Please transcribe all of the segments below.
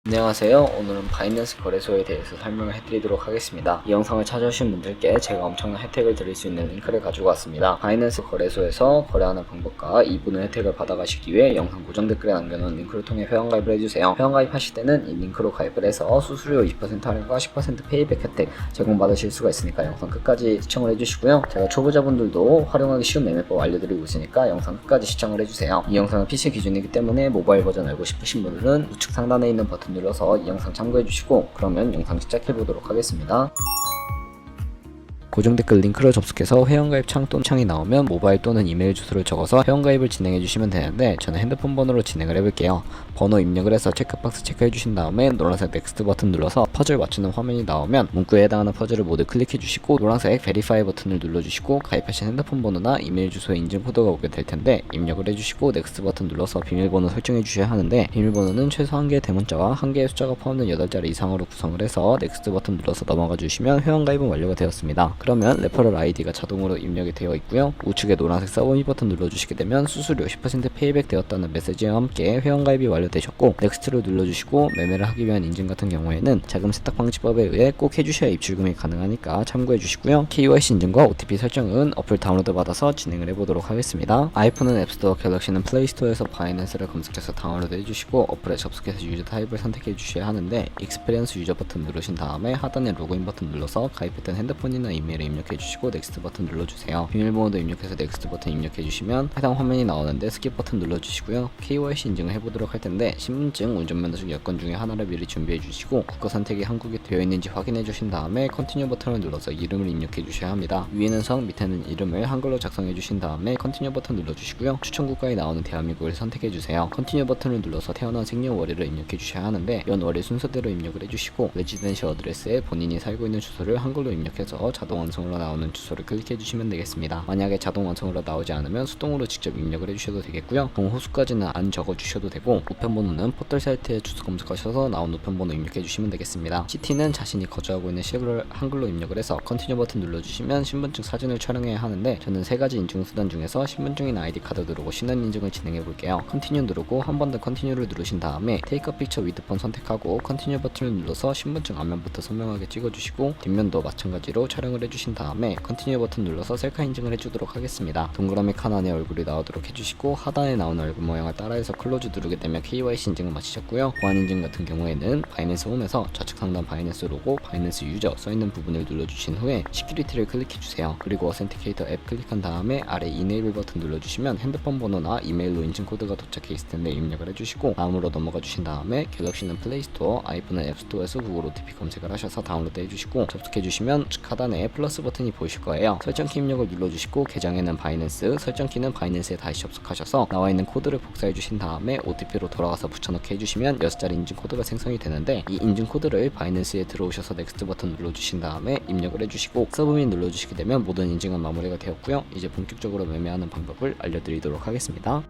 안녕하세요. 오늘은 바이낸스 거래소에 대해서 설명을 해드리도록 하겠습니다. 이 영상을 찾아오신 분들께 제가 엄청난 혜택을 드릴 수 있는 링크를 가지고 왔습니다. 바이낸스 거래소에서 거래하는 방법과 이분의 혜택을 받아가시기 위해 영상 고정 댓글에 남겨놓은 링크를 통해 회원가입을 해주세요. 회원가입하실 때는 이 링크로 가입을 해서 수수료 20% 할인과 10% 페이백 혜택 제공받으실 수가 있으니까 영상 끝까지 시청을 해주시고요. 제가 초보자분들도 활용하기 쉬운 매매법 알려드리고 있으니까 영상 끝까지 시청을 해주세요. 이 영상은 PC 기준이기 때문에 모바일 버전 알고 싶으신 분들은 우측 상단에 있는 버튼 눌러서 이 영상 참고해 주시고 그러면 영상 시작해 보도록 하겠습니다. 고정 댓글 링크를 접속해서 회원가입 창 또는 창이 나오면 모바일 또는 이메일 주소를 적어서 회원가입을 진행해 주시면 되는데 저는 핸드폰 번호로 진행을 해볼게요. 번호 입력을 해서 체크박스 체크해 주신 다음에 노란색 넥스트 버튼 눌러서 퍼즐 맞추는 화면이 나오면 문구에 해당하는 퍼즐을 모두 클릭해 주시고 노란색 베리파이 버튼을 눌러주시고 가입하신 핸드폰 번호나 이메일 주소에 인증 코드가 오게 될 텐데 입력을 해주시고 넥스트 버튼 눌러서 비밀번호 설정해 주셔야 하는데 비밀번호는 최소 1개의 대문자와 1개의 숫자가 포함된 8자리 이상으로 구성을 해서 넥스트 버튼 눌러서 넘어가 주시면 회원가입은 완료가 되었습니다. 그러면 레퍼럴 아이디가 자동으로 입력이 되어 있고요. 우측에 노란색 서브밋 버튼 눌러주시게 되면 수수료 10% 페이백 되었다는 메시지와 함께 회원가입이 완료되셨고 넥스트를 눌러주시고 매매를 하기 위한 인증 같은 경우에는 자금 세탁 방지법에 의해 꼭 해주셔야 입출금이 가능하니까 참고해 주시고요. KYC 인증과 OTP 설정은 어플 다운로드 받아서 진행을 해보도록 하겠습니다. 아이폰은 앱스토어, 갤럭시는 플레이스토어에서 바이낸스를 검색해서 다운로드 해주시고 어플에 접속해서 유저 타입을 선택해 주셔야 하는데 익스피리언스 유저 버튼 누르신 다음에 하단에 로그인 버튼 눌러서 가입했던 핸드폰이나 이메일을 입력해 주시고 넥스트 버튼 눌러주세요. 비밀번호도 입력해서 넥스트 버튼 입력해 주시면 해당 화면이 나오는데 스킵 버튼 눌러주시고요. KYC 인증을 해보도록 할 텐데 신분증, 운전면허증, 여권 중에 하나를 미리 준비해 주시고 국가 선택이 한국이 되어 있는지 확인해 주신 다음에 컨티뉴 버튼을 눌러서 이름을 입력해 주셔야 합니다. 위에는 성, 밑에는 이름을 한글로 작성해 주신 다음에 컨티뉴 버튼 눌러주시고요. 추천 국가에 나오는 대한민국을 선택해 주세요. 컨티뉴 버튼을 눌러서 태어난 생년월일을 입력해 주셔야 하는데 연월일 순서대로 입력을 해주시고 레지던셜 어드레스에 본인이 살고 있는 주소를 한글로 입력해서 자동 완성으로 나오는 주소를 클릭해 주시면 되겠습니다. 만약에 자동 완성으로 나오지 않으면 수동으로 직접 입력을 해주셔도 되겠고요. 동호수까지는 안 적어 주셔도 되고 우편번호는 포털 사이트에 주소 검색하셔서 나온 우편번호 입력해 주시면 되겠습니다. 시티는 자신이 거주하고 있는 시를 한글로 입력을 해서 컨티뉴 버튼 눌러주시면 신분증 사진을 촬영해야 하는데 저는 3가지 인증 수단 중에서 신분증이나 아이디 카드 누르고 신원 인증을 진행해 볼게요. 컨티뉴 누르고 한 번 더 컨티뉴를 누르신 다음에 테이크 픽처 위드 폰 선택하고 컨티뉴 버튼을 눌러서 신분증 앞면부터 선명하게 찍어주시고 뒷면도 마찬가지로 촬영을 해주신 다음에 컨티뉴 버튼 눌러서 셀카 인증을 해주도록 하겠습니다. 동그라미 칸 안에 얼굴이 나오도록 해주시고 하단에 나오는 얼굴 모양을 따라해서 클로즈 누르게 되면 KYC 인증을 마치셨고요. 보안 인증 같은 경우에는 바이낸스 홈에서 좌측 상단 바이낸스 로고, 바이낸스 유저 써있는 부분을 눌러주신 후에 시큐리티를 클릭해주세요. 그리고 어센티케이터 앱 클릭한 다음에 아래 이네이블 버튼 눌러주시면 핸드폰 번호나 이메일로 인증 코드가 도착해 있을 텐데 입력을 해주시고 다음으로 넘어가 주신 다음에 갤럭시는 플레이스토어, 아이폰은 앱스토어에서 구글 OTP 검색을 하셔서 다운로드 해주시고 접속해주시면 우측 하단에 플러스 버튼이 보이실 거예요. 설정키 입력을 눌러주시고 계정에는 바이낸스, 설정키는 바이낸스에 다시 접속하셔서 나와있는 코드를 복사해주신 다음에 OTP로 돌아가서 붙여넣기 해주시면 6자리 인증 코드가 생성이 되는데 이 인증 코드를 바이낸스에 들어오셔서 넥스트 버튼 눌러주신 다음에 입력을 해주시고 서브밋 눌러주시게 되면 모든 인증은 마무리가 되었고요. 이제 본격적으로 매매하는 방법을 알려드리도록 하겠습니다.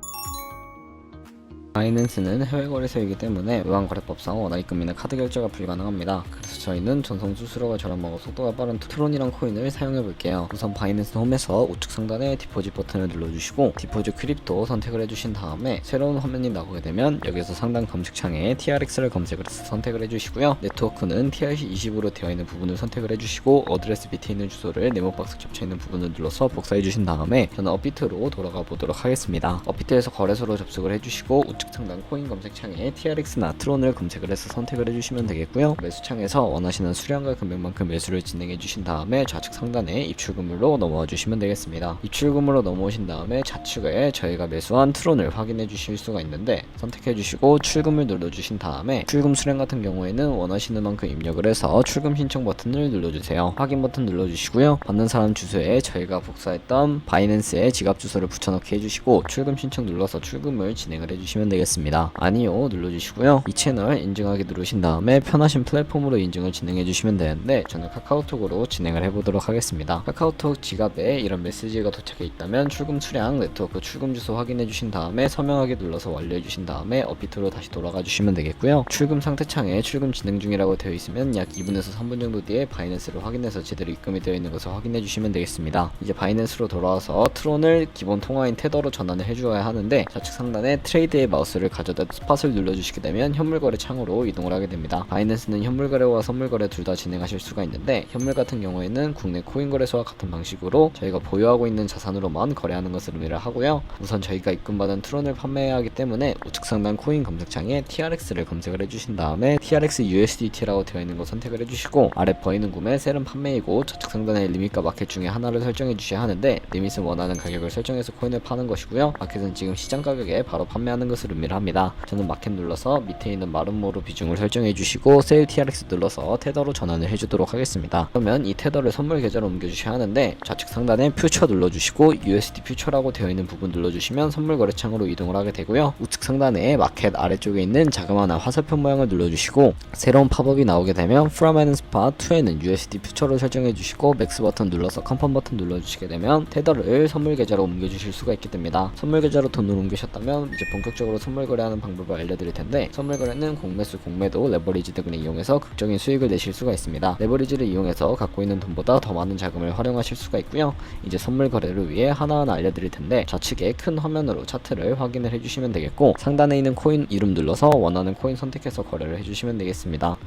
바이낸스는 해외 거래소이기 때문에 외환거래법상 원화입금이나 카드 결제가 불가능합니다. 그래서 저희는 전송 수수료가 저렴하고 속도가 빠른 트론이란 코인을 사용해 볼게요. 우선 바이낸스 홈에서 우측 상단에 디포짓 버튼을 눌러주시고 디포짓 크립토 선택을 해주신 다음에 새로운 화면이 나오게 되면 여기서 상단 검색창에 TRX를 검색을 해서 선택을 해주시고요. 네트워크는 TRC20으로 되어 있는 부분을 선택을 해주시고 어드레스 밑에 있는 주소를 네모박스 겹쳐 있는 부분을 눌러서 복사해 주신 다음에 저는 업비트로 돌아가 보도록 하겠습니다. 업비트에서 거래소로 접속을 해주시고 우측 상단 코인 검색창에 TRX나 트론을 검색을 해서 선택을 해주시면 되겠고요. 매수창에서 원하시는 수량과 금액만큼 매수를 진행해 주신 다음에 좌측 상단에 입출금으로 넘어와 주시면 되겠습니다. 입출금으로 넘어오신 다음에 좌측에 저희가 매수한 트론을 확인해 주실 수가 있는데 선택해 주시고 출금을 눌러 주신 다음에 출금 수량 같은 경우에는 원하시는 만큼 입력을 해서 출금 신청 버튼을 눌러주세요. 확인 버튼 눌러주시고요. 받는 사람 주소에 저희가 복사했던 바이낸스의 지갑 주소를 붙여넣기 해주시고 출금 신청 눌러서 출금을 진행을 해주시면 되겠습니다. 아니요 눌러주시고요. 이 채널 인증하기 누르신 다음에 편하신 플랫폼으로 인증을 진행해 주시면 되는데 저는 카카오톡으로 진행을 해보도록 하겠습니다. 카카오톡 지갑에 이런 메시지가 도착해 있다면 출금 수량, 네트워크 출금 주소 확인해 주신 다음에 서명하기 눌러서 완료해 주신 다음에 업비트로 다시 돌아가 주시면 되겠고요. 출금 상태 창에 출금 진행 중이라고 되어 있으면 약 2분에서 3분 정도 뒤에 바이낸스를 확인해서 제대로 입금이 되어 있는 것을 확인해 주시면 되겠습니다. 이제 바이낸스로 돌아와서 트론을 기본 통화인 테더로 전환을 해주어야 하는데 좌측 상단에 트레이드의 마우스 마우스를 가져다 스팟을 눌러주시게 되면 현물거래 창으로 이동을 하게 됩니다. 바이낸스는 현물거래와 선물거래 둘 다 진행하실 수가 있는데, 현물 같은 경우에는 국내 코인 거래소와 같은 방식으로 저희가 보유하고 있는 자산으로만 거래하는 것을 의미를 하고요. 우선 저희가 입금받은 트론을 판매해야 하기 때문에 우측 상단 코인 검색창에 TRX를 검색을 해주신 다음에 TRX USDT라고 되어 있는 거 선택을 해주시고, 아래 보이는 구매 셀은 판매이고 좌측 상단에 리밋과 마켓 중에 하나를 설정해 주셔야 하는데, 리밋은 원하는 가격을 설정해서 코인을 파는 것이고요. 마켓은 지금 시장 가격에 바로 판매하는 것을 의미를 합니다. 저는 마켓 눌러서 밑에 있는 마름모로 비중을 설정해 주시고 세일 TRX 눌러서 테더로 전환을 해주도록 하겠습니다. 그러면 이 테더를 선물 계좌로 옮겨주셔야 하는데, 좌측 상단에 퓨처 눌러주시고 USD 퓨처라고 되어 있는 부분 눌러주시면 선물 거래창으로 이동을 하게 되고요. 우측 상단에 마켓 아래쪽에 있는 자그마한 화살표 모양을 눌러주시고, 새로운 팝업이 나오게 되면 From and Spot 2에는 USD 퓨처로 설정해 주시고 맥스 버튼 눌러서 컨펌 버튼 눌러주시게 되면 테더를 선물 계좌로 옮겨주실 수가 있게 됩니다. 선물 계좌로 돈을 옮기셨다면 이제 본격적으로 선물 거래하는 방법을 알려드릴 텐데, 선물 거래는 공매수, 공매도, 레버리지 등을 이용해서 극적인 수익을 내실 수가 있습니다. 레버리지를 이용해서 갖고 있는 돈보다 더 많은 자금을 활용하실 수가 있고요. 이제 선물 거래를 위해 하나하나 알려드릴 텐데, 좌측에 큰 화면으로 차트를 확인을 해주시면 되겠고, 상단에 있는 코인 이름 눌러서 원하는 코인 선택해서 거래를 해주시면 되겠습니다.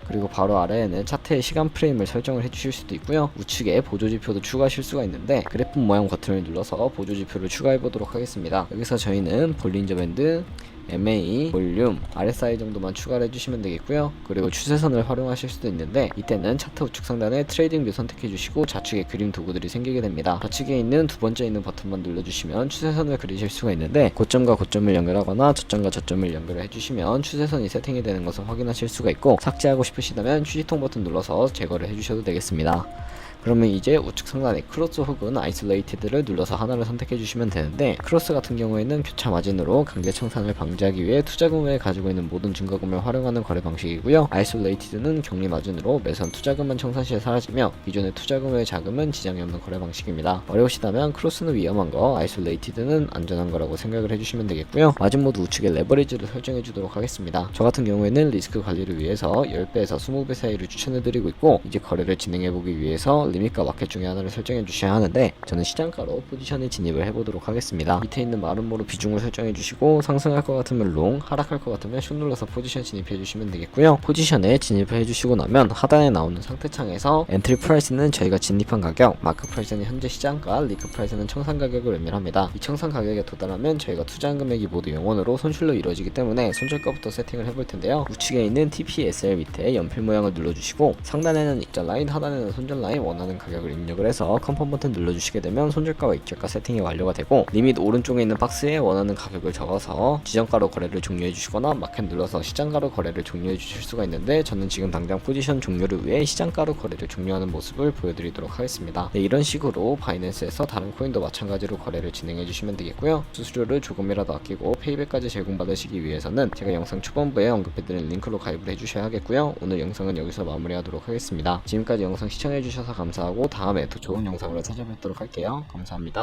그리고 바로 아래에는 차트의 시간 프레임을 설정을 해주실 수도 있고요. 우측에 보조지표도 추가하실 수가 있는데, 그래프 모양 버튼을 눌러서 보조지표를 추가해 보도록 하겠습니다. 여기서 저희는 볼린저 밴드, MA, 볼륨, RSI 정도만 추가를 해주시면 되겠고요. 그리고 추세선을 활용하실 수도 있는데, 이때는 차트 우측 상단에 트레이딩 뷰 선택해 주시고 좌측에 그림 도구들이 생기게 됩니다. 좌측에 있는 두 번째 있는 버튼만 눌러주시면 추세선을 그리실 수가 있는데, 고점과 고점을 연결하거나 저점과 저점을 연결해 주시면 추세선이 세팅이 되는 것을 확인하실 수가 있고, 삭제하고 싶으시다면 휴지통 버튼 눌러서 제거를 해주셔도 되겠습니다. 그러면 이제 우측 상단에 크로스 혹은 아이솔레이티드를 눌러서 하나를 선택해 주시면 되는데, 크로스 같은 경우에는 교차 마진으로 강제 청산을 방지하기 위해 투자금을 가지고 있는 모든 증거금을 활용하는 거래 방식이고요. 아이솔레이티드는 격리 마진으로 매선 투자금만 청산 시에 사라지며 기존의 투자금의 자금은 지장이 없는 거래 방식입니다. 어려우시다면 크로스는 위험한 거, 아이솔레이티드는 안전한 거라고 생각을 해주시면 되겠고요. 마진 모드 우측에 레버리지를 설정해 주도록 하겠습니다. 저 같은 경우에는 리스크 관리를 위해서 10배에서 20배 사이를 추천해 드리고 있고, 이제 거래를 진행해 보기 위해서 리밋과 마켓 중에 하나를 설정해 주셔야 하는데, 저는 시장가로 포지션에 진입을 해보도록 하겠습니다. 밑에 있는 마름모로 비중을 설정해 주시고, 상승할 것 같으면 롱, 하락할 것 같으면 숏 눌러서 포지션 진입해 주시면 되겠고요. 포지션에 진입을 해주시고 나면 하단에 나오는 상태창에서 엔트리 프라이스는 저희가 진입한 가격, 마크 프라이스는 현재 시장가, 리크 프라이스는 청산 가격을 의미합니다. 이 청산 가격에 도달하면 저희가 투자한 금액이 모두 영원으로 손실로 이루어지기 때문에 손절가부터 세팅을 해볼 텐데요. 우측에 있는 TPSL 밑에 연필 모양을 눌러주시고, 상단에는 입자 라인, 하단에는 손절 라인, 원하는 가격을 입력을 해서 컨펌 버튼 눌러주시게 되면 손절가와 입절가 세팅이 완료가 되고, 리밋 오른쪽에 있는 박스에 원하는 가격을 적어서 지정가로 거래를 종료해 주시거나 마켓 눌러서 시장가로 거래를 종료해 주실 수가 있는데, 저는 지금 당장 포지션 종료를 위해 시장가로 거래를 종료하는 모습을 보여드리도록 하겠습니다. 네, 이런 식으로 바이낸스에서 다른 코인도 마찬가지로 거래를 진행해 주시면 되겠고요. 수수료를 조금이라도 아끼고 페이백까지 제공받으시기 위해서는 제가 영상 초반부에 언급해드린 링크로 가입을 해주셔야 하겠고요. 오늘 영상은 여기서 마무리하도록 하겠습니다. 지금까지 영상 시청해 주셔서 감사하고 다음에 더 좋은 영상으로 찾아뵙도록 할게요. 감사합니다.